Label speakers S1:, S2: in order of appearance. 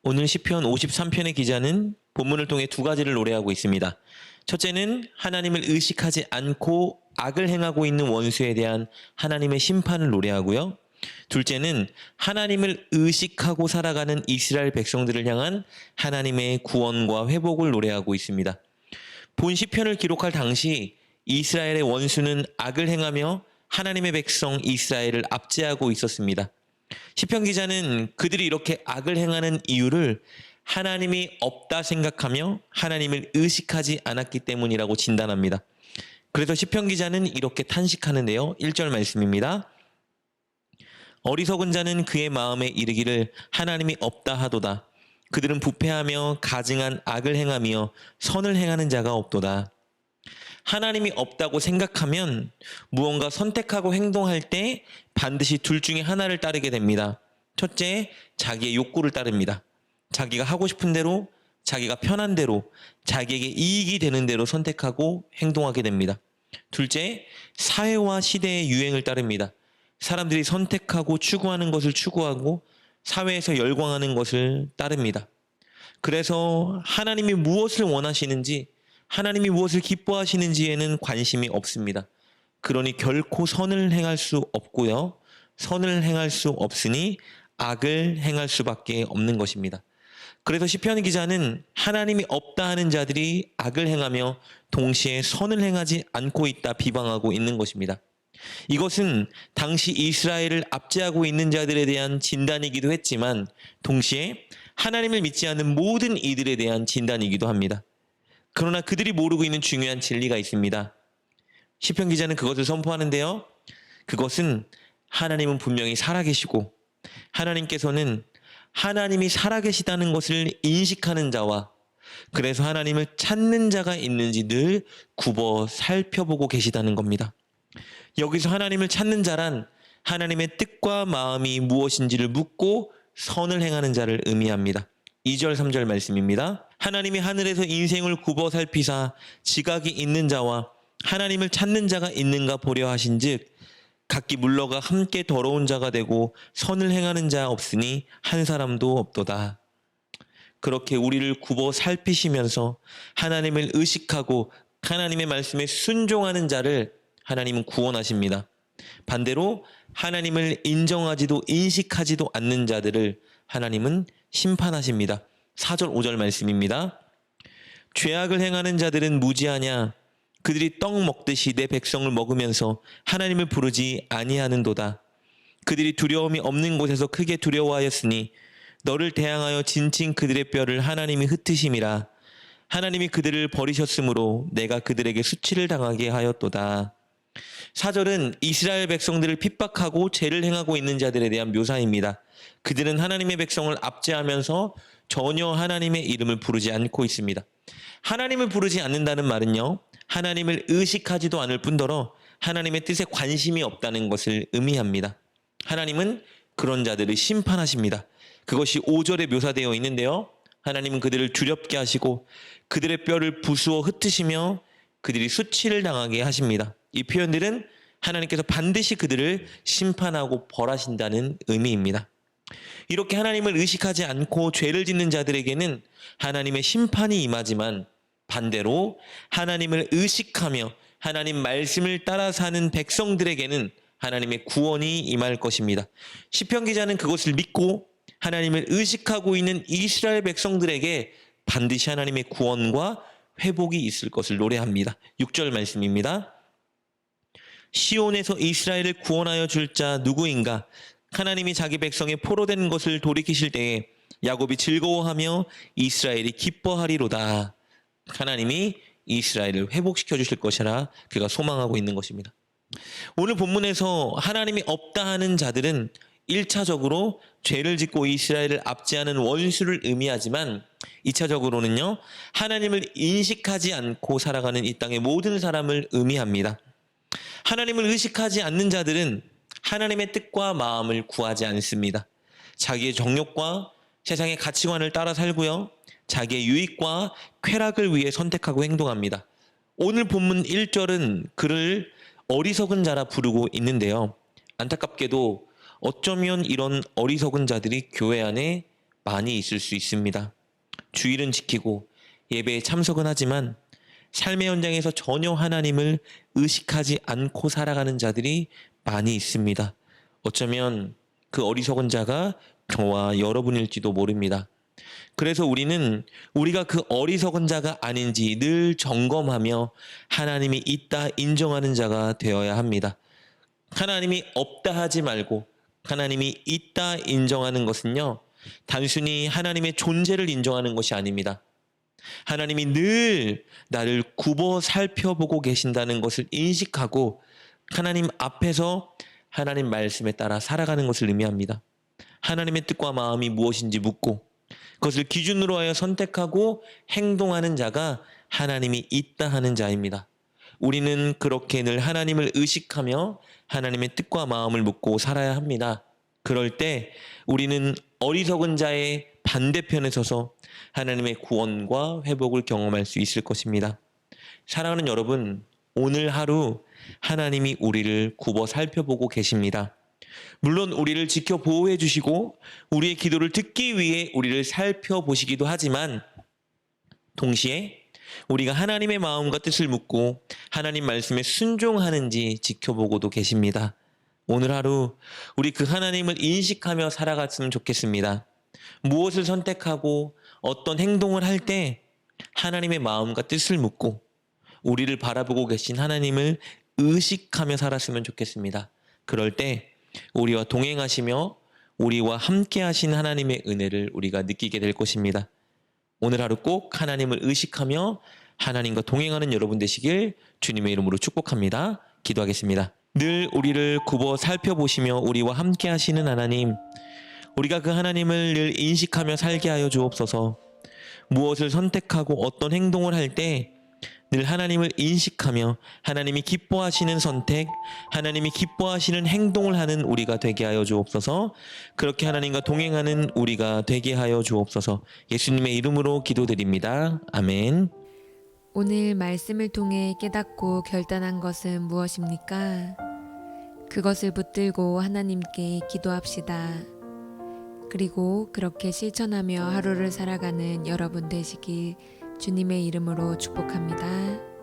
S1: 오늘 시편 53편의 기자는 본문을 통해 두 가지를 노래하고 있습니다. 첫째는 하나님을 의식하지 않고 악을 행하고 있는 원수에 대한 하나님의 심판을 노래하고요. 둘째는 하나님을 의식하고 살아가는 이스라엘 백성들을 향한 하나님의 구원과 회복을 노래하고 있습니다. 본 시편을 기록할 당시 이스라엘의 원수는 악을 행하며 하나님의 백성 이스라엘을 압제하고 있었습니다. 시편 기자는 그들이 이렇게 악을 행하는 이유를 하나님이 없다 생각하며 하나님을 의식하지 않았기 때문이라고 진단합니다. 그래서 시편 기자는 이렇게 탄식하는데요. 1절 말씀입니다. 어리석은 자는 그의 마음에 이르기를 하나님이 없다 하도다. 그들은 부패하며 가증한 악을 행하며 선을 행하는 자가 없도다. 하나님이 없다고 생각하면 무언가 선택하고 행동할 때 반드시 둘 중에 하나를 따르게 됩니다. 첫째, 자기의 욕구를 따릅니다. 자기가 하고 싶은 대로, 자기가 편한 대로, 자기에게 이익이 되는 대로 선택하고 행동하게 됩니다. 둘째, 사회와 시대의 유행을 따릅니다. 사람들이 선택하고 추구하는 것을 추구하고 사회에서 열광하는 것을 따릅니다. 그래서 하나님이 무엇을 원하시는지, 하나님이 무엇을 기뻐하시는지에는 관심이 없습니다. 그러니 결코 선을 행할 수 없고요. 선을 행할 수 없으니 악을 행할 수밖에 없는 것입니다. 그래서 시편 기자는 하나님이 없다 하는 자들이 악을 행하며 동시에 선을 행하지 않고 있다 비방하고 있는 것입니다. 이것은 당시 이스라엘을 압제하고 있는 자들에 대한 진단이기도 했지만 동시에 하나님을 믿지 않는 모든 이들에 대한 진단이기도 합니다. 그러나 그들이 모르고 있는 중요한 진리가 있습니다. 시편 기자는 그것을 선포하는데요. 그것은 하나님은 분명히 살아계시고 하나님께서는 하나님이 살아계시다는 것을 인식하는 자와 그래서 하나님을 찾는 자가 있는지 늘 굽어 살펴보고 계시다는 겁니다. 여기서 하나님을 찾는 자란 하나님의 뜻과 마음이 무엇인지를 묻고 선을 행하는 자를 의미합니다. 2절 3절 말씀입니다. 하나님이 하늘에서 인생을 굽어 살피사 지각이 있는 자와 하나님을 찾는 자가 있는가 보려 하신즉 각기 물러가 함께 더러운 자가 되고 선을 행하는 자 없으니 한 사람도 없도다. 그렇게 우리를 굽어 살피시면서 하나님을 의식하고 하나님의 말씀에 순종하는 자를 하나님은 구원하십니다. 반대로 하나님을 인정하지도 인식하지도 않는 자들을 하나님은 심판하십니다. 4절 5절 말씀입니다. 죄악을 행하는 자들은 무지하냐? 그들이 떡 먹듯이 내 백성을 먹으면서 하나님을 부르지 아니하는도다. 그들이 두려움이 없는 곳에서 크게 두려워하였으니 너를 대항하여 진친 그들의 뼈를 하나님이 흩으심이라. 하나님이 그들을 버리셨으므로 내가 그들에게 수치를 당하게 하였도다. 4절은 이스라엘 백성들을 핍박하고 죄를 행하고 있는 자들에 대한 묘사입니다. 그들은 하나님의 백성을 압제하면서 전혀 하나님의 이름을 부르지 않고 있습니다. 하나님을 부르지 않는다는 말은요, 하나님을 의식하지도 않을 뿐더러 하나님의 뜻에 관심이 없다는 것을 의미합니다. 하나님은 그런 자들을 심판하십니다. 그것이 5절에 묘사되어 있는데요. 하나님은 그들을 두렵게 하시고 그들의 뼈를 부수어 흩으시며 그들이 수치를 당하게 하십니다. 이 표현들은 하나님께서 반드시 그들을 심판하고 벌하신다는 의미입니다. 이렇게 하나님을 의식하지 않고 죄를 짓는 자들에게는 하나님의 심판이 임하지만 반대로 하나님을 의식하며 하나님 말씀을 따라 사는 백성들에게는 하나님의 구원이 임할 것입니다. 시편 기자는 그것을 믿고 하나님을 의식하고 있는 이스라엘 백성들에게 반드시 하나님의 구원과 회복이 있을 것을 노래합니다. 6절 말씀입니다. 시온에서 이스라엘을 구원하여 줄 자 누구인가? 하나님이 자기 백성의 포로된 것을 돌이키실 때에 야곱이 즐거워하며 이스라엘이 기뻐하리로다. 하나님이 이스라엘을 회복시켜 주실 것이라 그가 소망하고 있는 것입니다. 오늘 본문에서 하나님이 없다 하는 자들은 1차적으로 죄를 짓고 이스라엘을 압제하는 원수를 의미하지만 2차적으로는요, 하나님을 인식하지 않고 살아가는 이 땅의 모든 사람을 의미합니다. 하나님을 의식하지 않는 자들은 하나님의 뜻과 마음을 구하지 않습니다. 자기의 정욕과 세상의 가치관을 따라 살고요, 자기의 유익과 쾌락을 위해 선택하고 행동합니다. 오늘 본문 1절은 그를 어리석은 자라 부르고 있는데요. 안타깝게도 어쩌면 이런 어리석은 자들이 교회 안에 많이 있을 수 있습니다. 주일은 지키고 예배에 참석은 하지만 삶의 현장에서 전혀 하나님을 의식하지 않고 살아가는 자들이 많이 있습니다. 어쩌면 그 어리석은 자가 저와 여러분일지도 모릅니다. 그래서 우리는 우리가 그 어리석은 자가 아닌지 늘 점검하며 하나님이 있다 인정하는 자가 되어야 합니다. 하나님이 없다 하지 말고 하나님이 있다 인정하는 것은요, 단순히 하나님의 존재를 인정하는 것이 아닙니다. 하나님이 늘 나를 굽어 살펴보고 계신다는 것을 인식하고 하나님 앞에서 하나님 말씀에 따라 살아가는 것을 의미합니다. 하나님의 뜻과 마음이 무엇인지 묻고 그것을 기준으로 하여 선택하고 행동하는 자가 하나님이 있다 하는 자입니다. 우리는 그렇게 늘 하나님을 의식하며 하나님의 뜻과 마음을 묻고 살아야 합니다. 그럴 때 우리는 어리석은 자의 반대편에 서서 하나님의 구원과 회복을 경험할 수 있을 것입니다. 사랑하는 여러분, 오늘 하루 하나님이 우리를 굽어 살펴보고 계십니다. 물론 우리를 지켜 보호해 주시고 우리의 기도를 듣기 위해 우리를 살펴보시기도 하지만 동시에 우리가 하나님의 마음과 뜻을 묻고 하나님 말씀에 순종하는지 지켜보고도 계십니다. 오늘 하루 우리 그 하나님을 인식하며 살아갔으면 좋겠습니다. 무엇을 선택하고 어떤 행동을 할 때 하나님의 마음과 뜻을 묻고 우리를 바라보고 계신 하나님을 의식하며 살았으면 좋겠습니다. 그럴 때 우리와 동행하시며 우리와 함께 하신 하나님의 은혜를 우리가 느끼게 될 것입니다. 오늘 하루 꼭 하나님을 의식하며 하나님과 동행하는 여러분 되시길 주님의 이름으로 축복합니다. 기도하겠습니다. 늘 우리를 굽어 살펴보시며 우리와 함께 하시는 하나님, 우리가 그 하나님을 늘 인식하며 살게 하여 주옵소서. 무엇을 선택하고 어떤 행동을 할 때 늘 하나님을 인식하며 하나님이 기뻐하시는 선택, 하나님이 기뻐하시는 행동을 하는 우리가 되게 하여 주옵소서. 그렇게 하나님과 동행하는 우리가 되게 하여 주옵소서. 예수님의 이름으로 기도드립니다. 아멘.
S2: 오늘 말씀을 통해 깨닫고 결단한 것은 무엇입니까? 그것을 붙들고 하나님께 기도합시다. 그리고 그렇게 실천하며 하루를 살아가는 여러분 되시길 주님의 이름으로 축복합니다.